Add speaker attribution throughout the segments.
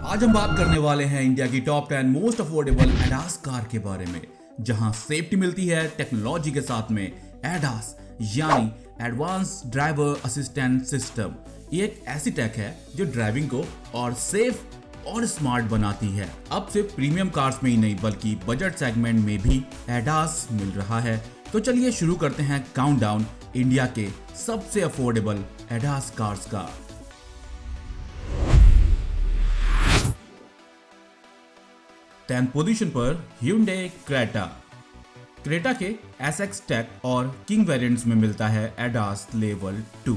Speaker 1: आज हम बात करने वाले हैं इंडिया की top 10 most affordable ADAS car के बारे में, जहां सेफ्टी मिलती है टेक्नोलॉजी के साथ में। एडास यानी एडवांस ड्राइवर असिस्टेंट सिस्टम, ये एक ऐसी टेक है जो ड्राइविंग को और सेफ और स्मार्ट बनाती है। अब सिर्फ प्रीमियम कार्स में ही नहीं बल्कि बजट सेगमेंट में भी एडास मिल रहा है। तो चलिए शुरू करते हैं काउंटडाउन इंडिया के सबसे अफोर्डेबल एडास कार्स का। 10th पोजीशन पर Hyundai क्रेटा। क्रेटा के SX टेक और किंग वेरिएंट्स में मिलता है एडास लेवल 2,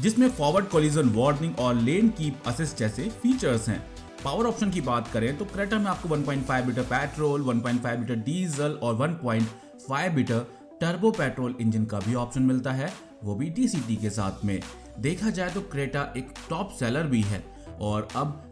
Speaker 1: जिसमें फॉरवर्ड कोलिजन वार्निंग और लेन कीप असिस्ट जैसे फीचर्स हैं। पावर ऑप्शन की बात करें तो क्रेटा में आपको 1.5 लीटर पेट्रोल, 1.5 लीटर डीजल और 1.5 लीटर टर्बो पेट्रोल इंजन का भी ऑप्शन मिलता है, वो भी DCT के साथ में। देखा जाए तो क्रेटा एक टॉप सेलर भी है और अब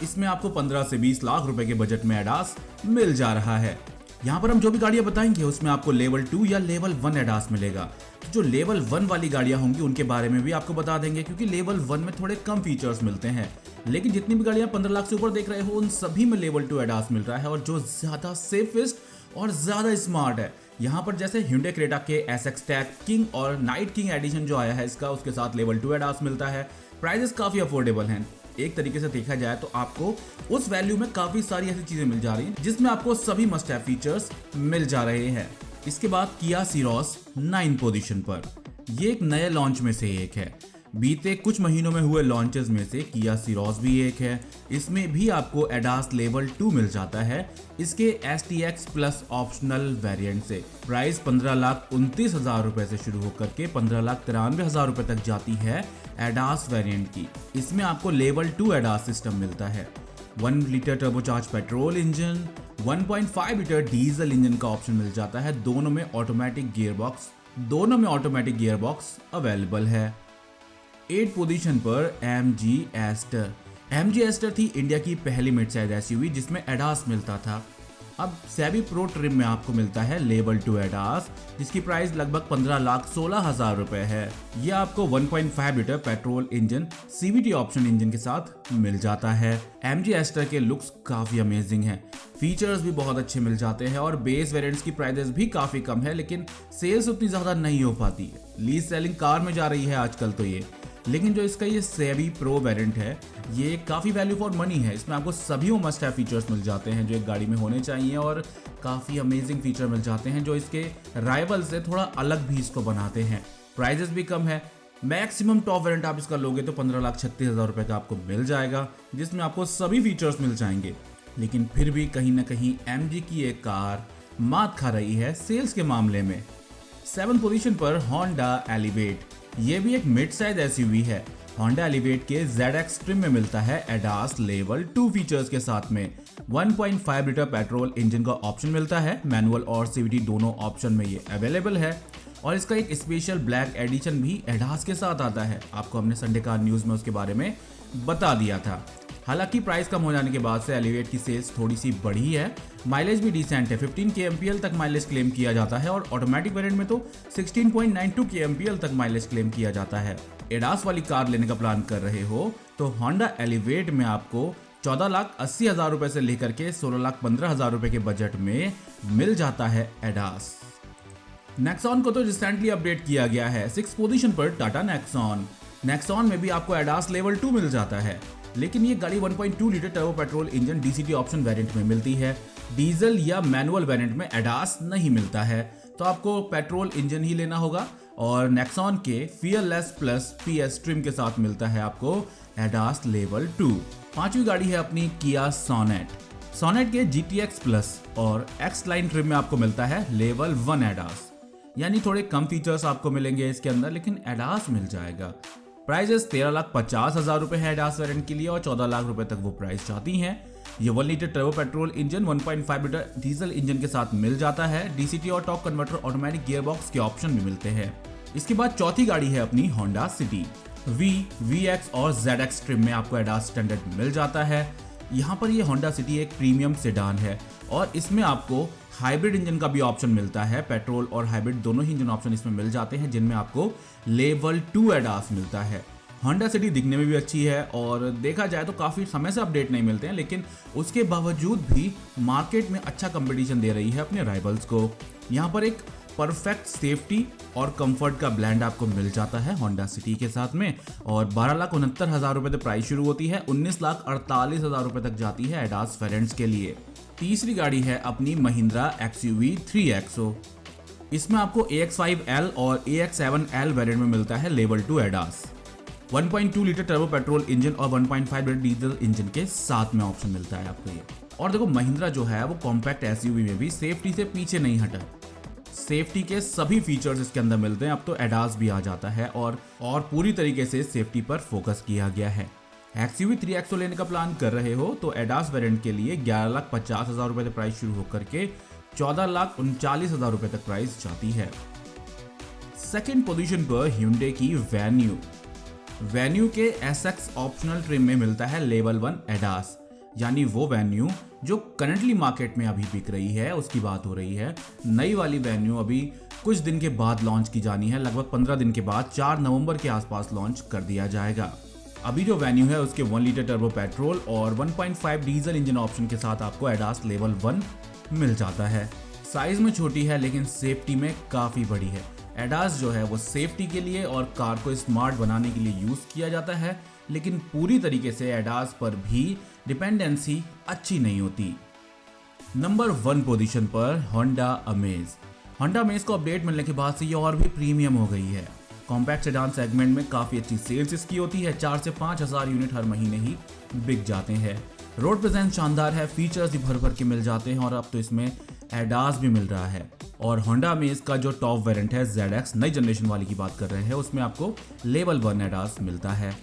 Speaker 1: इसमें आपको 15 से 20 लाख रुपए के बजट में एडास मिल जा रहा है। यहाँ पर हम जो भी गाड़ियां बताएंगे उसमें आपको लेवल 2 या लेवल 1 एडास मिलेगा। तो जो लेवल 1 वाली गाड़ियां होंगी उनके बारे में भी आपको बता देंगे, क्योंकि लेवल 1 में थोड़े कम फीचर्स मिलते हैं। लेकिन जितनी भी गाड़ियां 15 लाख से ऊपर देख रहे हो उन सभी में लेवल 2 एडास मिल रहा है, और जो ज्यादा सेफेस्ट और ज्यादा स्मार्ट है। यहाँ पर जैसे Hyundai क्रेटा के SX टेक किंग और नाइट किंग एडिशन जो आया है इसका, उसके साथ लेवल 2 एडास मिलता है। प्राइसेस काफी अफोर्डेबल हैं। एक तरीके से देखा जाए तो आपको उस वैल्यू में काफी सारी ऐसी चीजें मिल जा रही हैं जिसमें आपको सभी मस्ट हैव फीचर्स मिल जा रहे हैं। इसके बाद किया सीरोस 9 पोजीशन पर। ये एक नए लॉन्च में से एक है। बीते कुछ महीनों में हुए लॉन्चेस में से किया सीरोस भी एक है। इसमें भी आपको एडास लेवल 2 मिल जाता है इसके STX प्लस ऑप्शनल वेरिएंट से। प्राइस 15,29,000 रुपए से शुरू होकर के 15,93,000 रुपए तक जाती है एडास वेरिएंट की। इसमें आपको लेवल 2 एडास सिस्टम मिलता है। 1 litre turbocharge petrol engine, 1.5 litre diesel engine का ऑप्शन मिल जाता है। दोनों में ऑटोमेटिक गियरबॉक्स अवेलेबल है। 8 पोजीशन पर MG एस्टर। MG एस्टर थी इंडिया की पहली मिड साइज SUV जिसमें एडास मिलता था। अब सेबी प्रो ट्रिम में आपको मिलता है लेवल 2 एडास, जिसकी प्राइस लगभग 15,16,000 रुपए है। यह आपको 1.5 litre petrol engine CVT option engine के साथ मिल जाता है। MG एस्टर के लुक्स काफी अमेजिंग हैं, फीचर्स भी बहुत अच्छे मिल जाते हैं और बेस वेरिएंट्स की प्राइसेस भी काफी कम है, लेकिन सेल्स उतनी ज्यादा नहीं हो पाती है। लीज सेलिंग कार में जा रही है आजकल तो ये। लेकिन जो इसका ये सेबी प्रो वेरिएंट है ये काफ़ी वैल्यू फॉर मनी है। इसमें आपको सभी वो मस्ट हैव फीचर्स मिल जाते हैं जो एक गाड़ी में होने चाहिए, और काफ़ी अमेजिंग फीचर मिल जाते हैं जो इसके राइवल से थोड़ा अलग भी इसको बनाते हैं। प्राइजेस भी कम है। मैक्सिमम टॉप वेरिएंट आप इसका लोगे तो 15,36,000 रुपये का आपको मिल जाएगा, जिसमें आपको सभी फीचर्स मिल जाएंगे। लेकिन फिर भी कहीं ना कहीं MG की एक कार मात खा रही है सेल्स के मामले में। 7 पोजीशन पर Honda Elevate। ये भी एक मिड साइज SUV है। Honda Elevate के ZX ट्रिम में मिलता है एडास लेवल 2 फीचर्स के साथ में। 1.5 लीटर पेट्रोल इंजन का ऑप्शन मिलता है। मैनुअल और CVT दोनों ऑप्शन में ये अवेलेबल है, और इसका एक स्पेशल ब्लैक एडिशन भी एडास के साथ आता है। आपको हमने संडे कार न्यूज में उसके बारे में बता दिया था। हालांकि प्राइस कम हो जाने के बाद से एलिवेट की सेल्स थोड़ी सी बढ़ी है। माइलेज भी डिसेंट है, 15 kmpl तक माइलेज क्लेम किया जाता है, और ऑटोमेटिक वेरिएंट में तो 16.92 kmpl तक माइलेज क्लेम किया जाता है। एडास वाली कार लेने का प्लान कर रहे हो तो Honda Elevate में आपको 14,80,000 रुपए से लेकर के 16,15,000 रुपए के बजट में मिल जाता है एडास। नेक्सॉन को तो रिसेंटली अपडेट किया गया है। 6 पोजीशन पर टाटा नेक्सॉन में भी आपको एडास लेवल 2 मिल जाता है, लेकिन ये गाड़ी 1.2 litre turbo petrol engine DCT option variant में मिलती है। डीजल या मैनुअल वेरिएंट में एडास नहीं मिलता है, तो आपको पेट्रोल इंजन ही लेना होगा। और नेक्सॉन के फियरलेस प्लस PS ट्रिम के साथ मिलता है आपको एडास लेवल 2। 5वीं गाड़ी है अपनी किया सोनेट के GTX प्लस और X लाइन ट्रिम में आपको मिलता है लेवल 1 एडास, यानी थोड़े कम फीचर्स आपको मिलेंगे इसके अंदर, लेकिन एडास मिल जाएगा। प्राइजेस 13,50,000 रुपए है एडास वेरिएंट के लिए, और 14 लाख रुपए तक वो प्राइस चाहती हैं। ये 1 litre turbo petrol engine 1.5 litre diesel engine के साथ मिल जाता है। DCT और टॉर्क कन्वर्टर ऑटोमेटिक गियरबॉक्स के ऑप्शन भी मिलते हैं। इसके बाद चौथी गाड़ी है अपनी होंडा सिटी। VX और ZX ट्रिम में आपको एडास स्टैंडर्ड मिल जाता है। यहाँ पर ये होंडा सिटी एक प्रीमियम सेडान है, और इसमें आपको हाइब्रिड इंजन का भी ऑप्शन मिलता है। पेट्रोल और हाइब्रिड दोनों ही इंजन ऑप्शन इसमें मिल जाते हैं, जिनमें आपको लेवल 2 एडास मिलता है। होंडा सिटी दिखने में भी अच्छी है और देखा जाए तो काफ़ी समय से अपडेट नहीं मिलते हैं, लेकिन उसके बावजूद भी मार्केट में अच्छा कंपटीशन दे रही है अपने राइवल्स को। यहाँ पर एक परफेक्ट सेफ्टी और कंफर्ट का ब्लेंड आपको मिल जाता है होंडा सिटी के साथ में, और 12,69,000 रुपये तक प्राइस शुरू होती है, 19,48,000 रुपये तक जाती है एडास वेरिएंट्स के लिए। तीसरी गाड़ी है अपनी महिंद्रा XUV 3XO। इसमें आपको AX5L और AX7L वेरिएंट में मिलता है level 2 ADAS. 1.2 litre turbo petrol engine और 1.5 लीटर डीजल इंजन के साथ में ऑप्शन मिलता है आपको ये। और देखो महिंद्रा जो है वो कॉम्पैक्ट SUV में भी सेफ्टी से पीछे नहीं हटा। सेफ्टी के सभी फीचर्स इसके अंदर मिलते हैं। अब तो एडास भी आ जाता है और पूरी तरीके से सेफ्टी पर फोकस किया गया है। XUV 3XO लेने का प्लान कर रहे हो तो एडास वेरिएंट के लिए 11,50,000 रुपये प्राइस शुरू होकर के 14,39,000 रुपये तक प्राइस जाती है। सेकेंड पोजीशन पर Hyundai की वेन्यू के SX ऑप्शनल ट्रिम में मिलता है लेवल 1 एडास, यानी वो वेन्यू जो करंटली मार्केट में अभी बिक रही है उसकी बात हो रही है। नई वाली वेन्यू अभी कुछ दिन के बाद लॉन्च की जानी है, लगभग 15 दिन के बाद 4 नवंबर के आसपास लॉन्च कर दिया जाएगा। अभी जो वेन्यू है उसके 1 लीटर टर्बो पेट्रोल और 1.5 डीजल इंजन ऑप्शन के साथ आपको एडास लेवल 1 मिल जाता है। साइज में छोटी है लेकिन सेफ्टी में काफ़ी बड़ी है। एडास जो है वो सेफ्टी के लिए और कार को स्मार्ट बनाने के लिए यूज़ किया जाता है, लेकिन पूरी तरीके से एडास पर भी डिपेंडेंसी अच्छी नहीं होती। नंबर 1 पोजीशन पर होंडा अमेज को अपडेट मिलने के बाद से ये और भी प्रीमियम हो गई है। कॉम्पैक्ट सेडान सेगमेंट में काफ़ी अच्छी सेल्स इसकी होती है, 4 से 5 हज़ार यूनिट हर महीने ही बिक जाते हैं। रोड प्रेजेंस शानदार है, फीचर्स भी भर के मिल जाते हैं और अब तो इसमें एडास भी मिल रहा है। और होंडा अमेज का जो टॉप वेरिएंट है ZX नई जनरेशन वाली की बात कर रहे हैं, उसमें आपको लेवल 1 एडास मिलता है।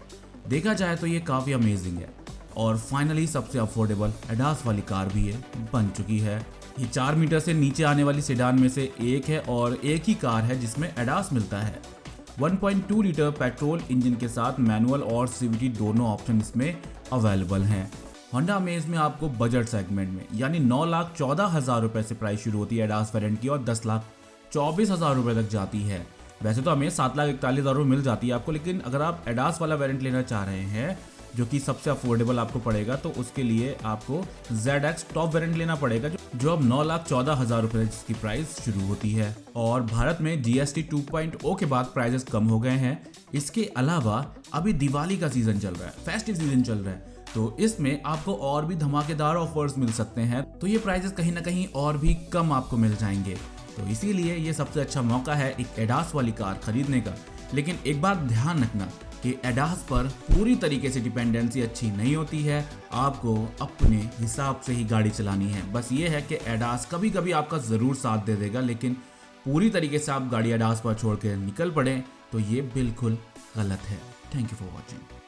Speaker 1: देखा जाए तो ये काफ़ी अमेजिंग है। और फाइनली सबसे अफोर्डेबल एडास वाली कार भी है बन चुकी है। ये 4 मीटर से नीचे आने वाली सेडान में से एक है और एक ही कार है जिसमें एडास मिलता है। 1.2 लीटर पेट्रोल इंजन के साथ मैनुअल और CVT दोनों ऑप्शन इसमें अवेलेबल हैं। होंडा अमेज में आपको बजट सेगमेंट में यानी 9,14,000 रुपये से प्राइस शुरू होती है एडास वेरिएंट की और 10,24,000 रुपये तक जाती है। वैसे तो अमेज 7,41,000 रुपये मिल जाती है आपको, लेकिन अगर आप एडास वाला वेरिएंट लेना चाह रहे हैं जो कि सबसे अफोर्डेबल आपको पड़ेगा तो उसके लिए आपको ZX टॉप वेरिएंट लेना पड़ेगा जो अब 9,14,000 रुपये जिसकी प्राइस शुरू होती है। और भारत में GST 2.0 के बाद प्राइजेस कम हो गए हैं। इसके अलावा अभी दिवाली का सीजन चल रहा है, फेस्टिव सीजन चल रहा है, तो इसमें आपको और भी धमाकेदार ऑफर्स मिल सकते हैं, तो ये प्राइजेस कहीं ना कहीं और भी कम आपको मिल जाएंगे। तो इसीलिए ये सबसे अच्छा मौका है एक एडास वाली कार खरीदने का। लेकिन एक बात ध्यान रखना कि एडास पर पूरी तरीके से डिपेंडेंसी अच्छी नहीं होती है, आपको अपने हिसाब से ही गाड़ी चलानी है। बस ये है कि एडास कभी कभी आपका ज़रूर साथ दे देगा, लेकिन पूरी तरीके से आप गाड़ी एडास पर छोड़ के निकल पड़े तो ये बिल्कुल गलत है। Thank you for watching.